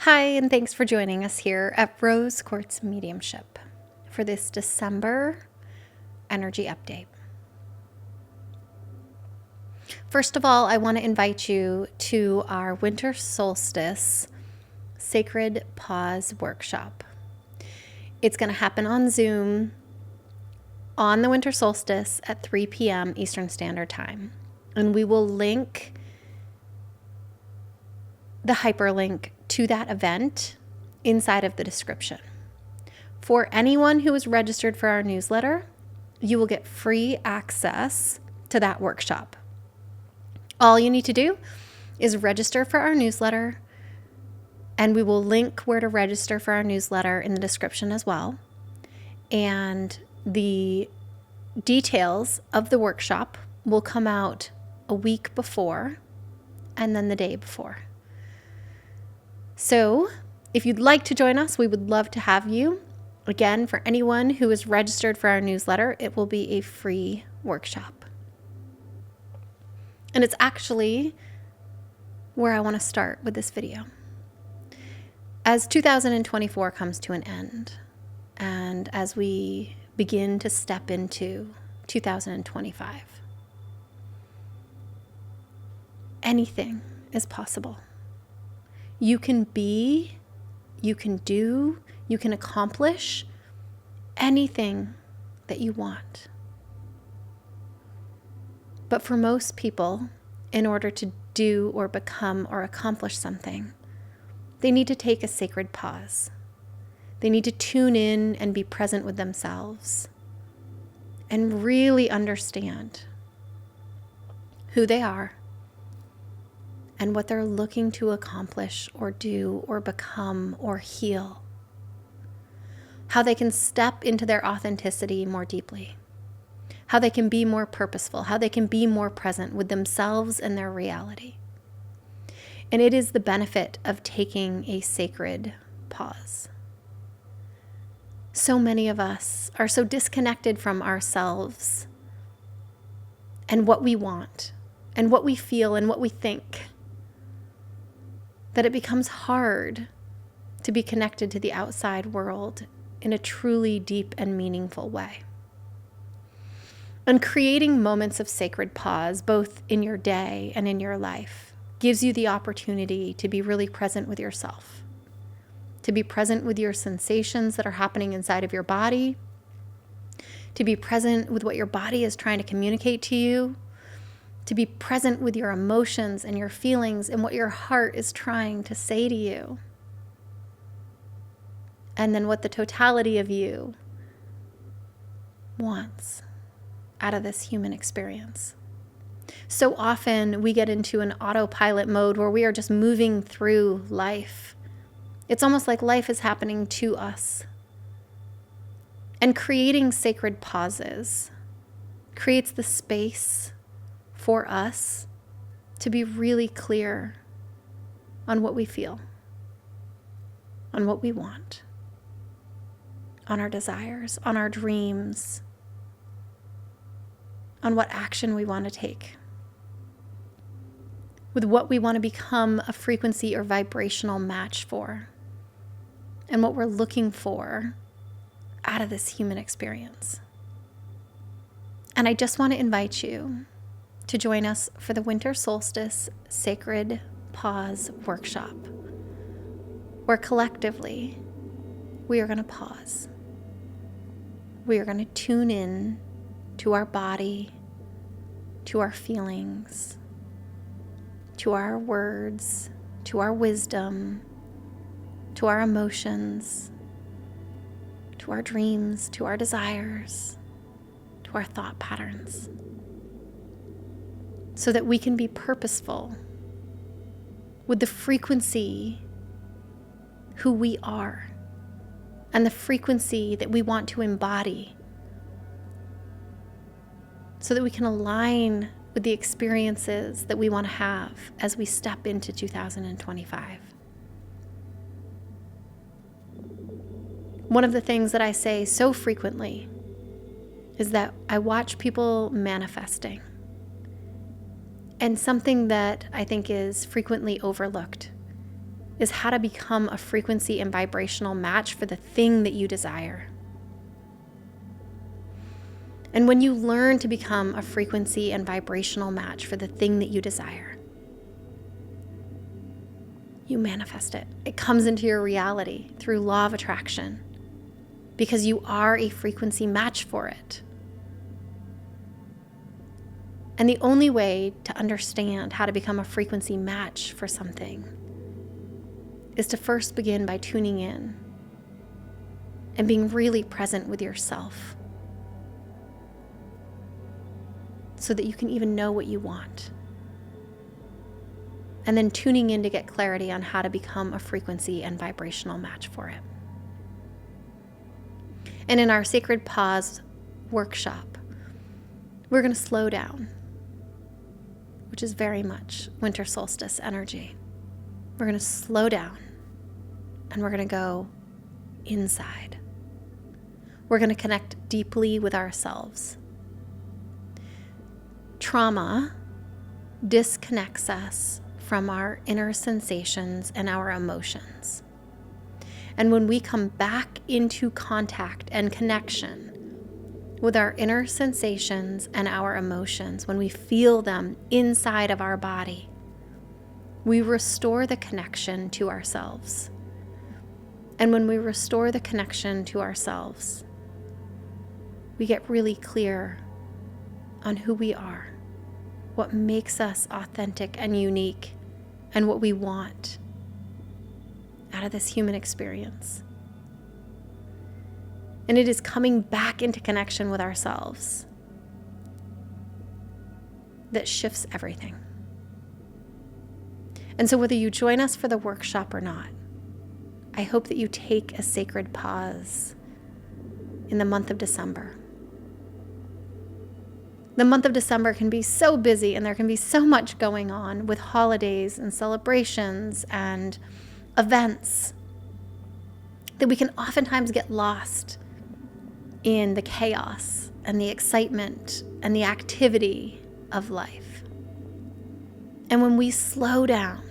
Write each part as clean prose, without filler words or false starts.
Hi, and thanks for joining us here at Rose Quartz Mediumship for this December energy update. First of all, I want to invite you to our Winter Solstice Sacred Pause Workshop. It's going to happen on Zoom on the Winter Solstice at 3 p.m. Eastern Standard Time. And we will link the hyperlink to that event inside of the description. For anyone who is registered for our newsletter, you will get free access to that workshop. All you need to do is register for our newsletter, and we will link where to register for our newsletter in the description as well. And the details of the workshop will come out a week before and then the day before. So if you'd like to join us, we would love to have you. Again, for anyone who is registered for our newsletter, it will be a free workshop. And it's actually where I want to start with this video. As 2024 comes to an end, and as we begin to step into 2025, anything is possible. You can be, you can do, you can accomplish anything that you want. But for most people, in order to do or become or accomplish something, they need to take a sacred pause. They need to tune in and be present with themselves and really understand who they are and what they're looking to accomplish or do or become or heal. How they can step into their authenticity more deeply. How they can be more purposeful. How they can be more present with themselves and their reality. And it is the benefit of taking a sacred pause. So many of us are so disconnected from ourselves and what we want and what we feel and what we think, that it becomes hard to be connected to the outside world in a truly deep and meaningful way. And creating moments of sacred pause, both in your day and in your life, gives you the opportunity to be really present with yourself, to be present with your sensations that are happening inside of your body, to be present with what your body is trying to communicate to you, to be present with your emotions and your feelings and what your heart is trying to say to you. And then what the totality of you wants out of this human experience. So often we get into an autopilot mode where we are just moving through life. It's almost like life is happening to us. And creating sacred pauses creates the space for us to be really clear on what we feel, on what we want, on our desires, on our dreams, on what action we want to take, with what we want to become a frequency or vibrational match for, and what we're looking for out of this human experience. And I just want to invite you to join us for the Winter Solstice Sacred Pause Workshop, where collectively we are going to pause. We are going to tune in to our body, to our feelings, to our words, to our wisdom, to our emotions, to our dreams, to our desires, to our thought patterns, so that we can be purposeful with the frequency who we are and the frequency that we want to embody, so that we can align with the experiences that we want to have as we step into 2025. One of the things that I say so frequently is that I watch people manifesting. And something that I think is frequently overlooked is how to become a frequency and vibrational match for the thing that you desire. And when you learn to become a frequency and vibrational match for the thing that you desire, you manifest it. It comes into your reality through law of attraction because you are a frequency match for it. And the only way to understand how to become a frequency match for something is to first begin by tuning in and being really present with yourself so that you can even know what you want. And then tuning in to get clarity on how to become a frequency and vibrational match for it. And in our Sacred Pause workshop, we're going to slow down, which is very much winter solstice energy. We're going to slow down and we're going to go inside. We're going to connect deeply with ourselves. Trauma disconnects us from our inner sensations and our emotions. And when we come back into contact and connection with our inner sensations and our emotions, when we feel them inside of our body, we restore the connection to ourselves. And when we restore the connection to ourselves, we get really clear on who we are, what makes us authentic and unique, and what we want out of this human experience. And it is coming back into connection with ourselves that shifts everything. And so whether you join us for the workshop or not, I hope that you take a sacred pause in the month of December. The month of December can be so busy and there can be so much going on with holidays and celebrations and events that we can oftentimes get lost in the chaos and the excitement and the activity of life. And when we slow down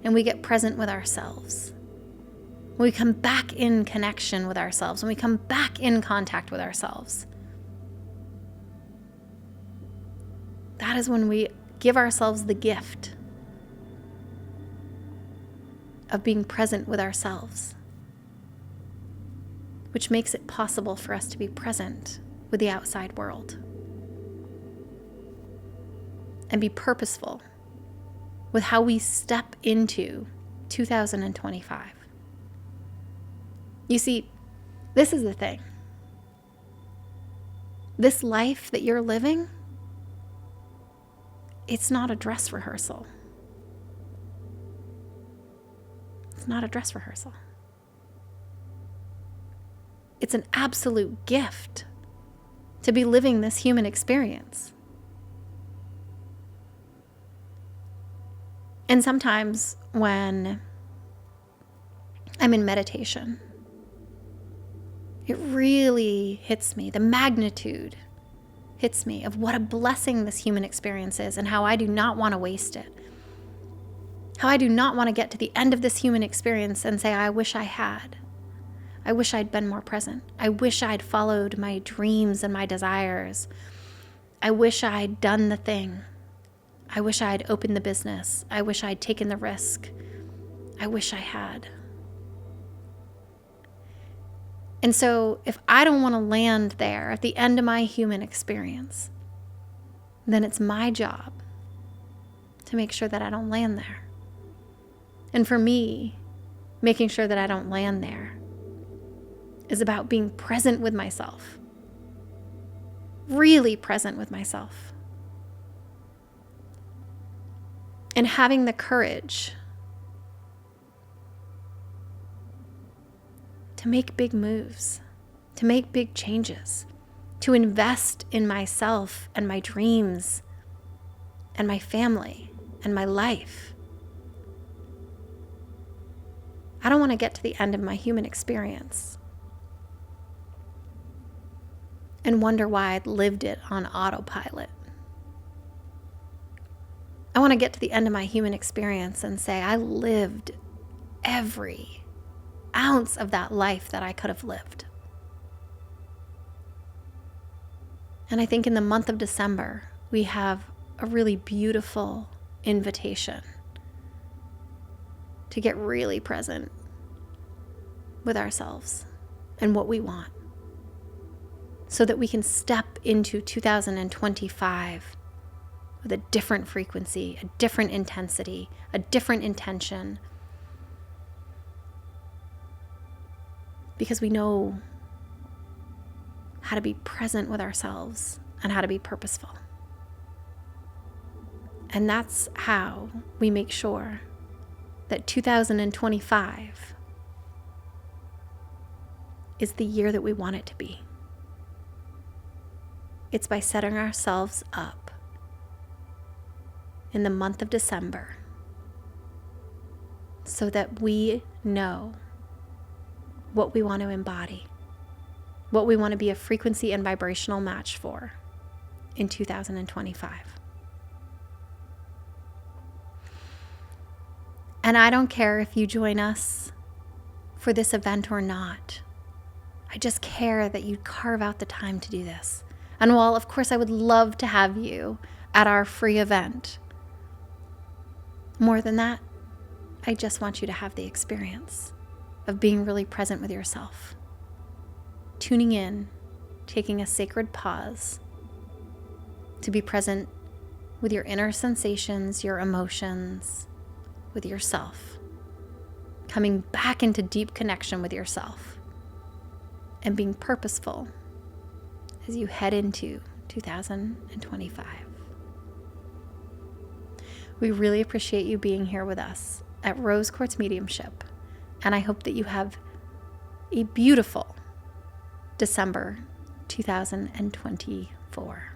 and we get present with ourselves, when we come back in connection with ourselves, when we come back in contact with ourselves, that is when we give ourselves the gift of being present with ourselves, which makes it possible for us to be present with the outside world and be purposeful with how we step into 2025. You see, this is the thing. This life that you're living, it's not a dress rehearsal. It's not a dress rehearsal. It's an absolute gift to be living this human experience. And sometimes when I'm in meditation, it really hits me, the magnitude hits me of what a blessing this human experience is and how I do not want to waste it. How I do not want to get to the end of this human experience and say, I wish I had. I wish I'd been more present. I wish I'd followed my dreams and my desires. I wish I'd done the thing. I wish I'd opened the business. I wish I'd taken the risk. I wish I had. And so if I don't want to land there at the end of my human experience, then it's my job to make sure that I don't land there. And for me, making sure that I don't land there is about being present with myself, really present with myself, and having the courage to make big moves, to make big changes, to invest in myself and my dreams and my family and my life. I don't want to get to the end of my human experience and wonder why I'd lived it on autopilot. I want to get to the end of my human experience and say, I lived every ounce of that life that I could have lived. And I think in the month of December, we have a really beautiful invitation to get really present with ourselves and what we want, so that we can step into 2025 with a different frequency, a different intensity, a different intention, because we know how to be present with ourselves and how to be purposeful. And that's how we make sure that 2025 is the year that we want it to be. It's by setting ourselves up in the month of December so that we know what we want to embody, what we want to be a frequency and vibrational match for in 2025. And I don't care if you join us for this event or not. I just care that you carve out the time to do this. And while, of course, I would love to have you at our free event, more than that, I just want you to have the experience of being really present with yourself, tuning in, taking a sacred pause to be present with your inner sensations, your emotions, with yourself, coming back into deep connection with yourself, and being purposeful as you head into 2025. We really appreciate you being here with us at Rose Quartz Mediumship, and I hope that you have a beautiful December 2024.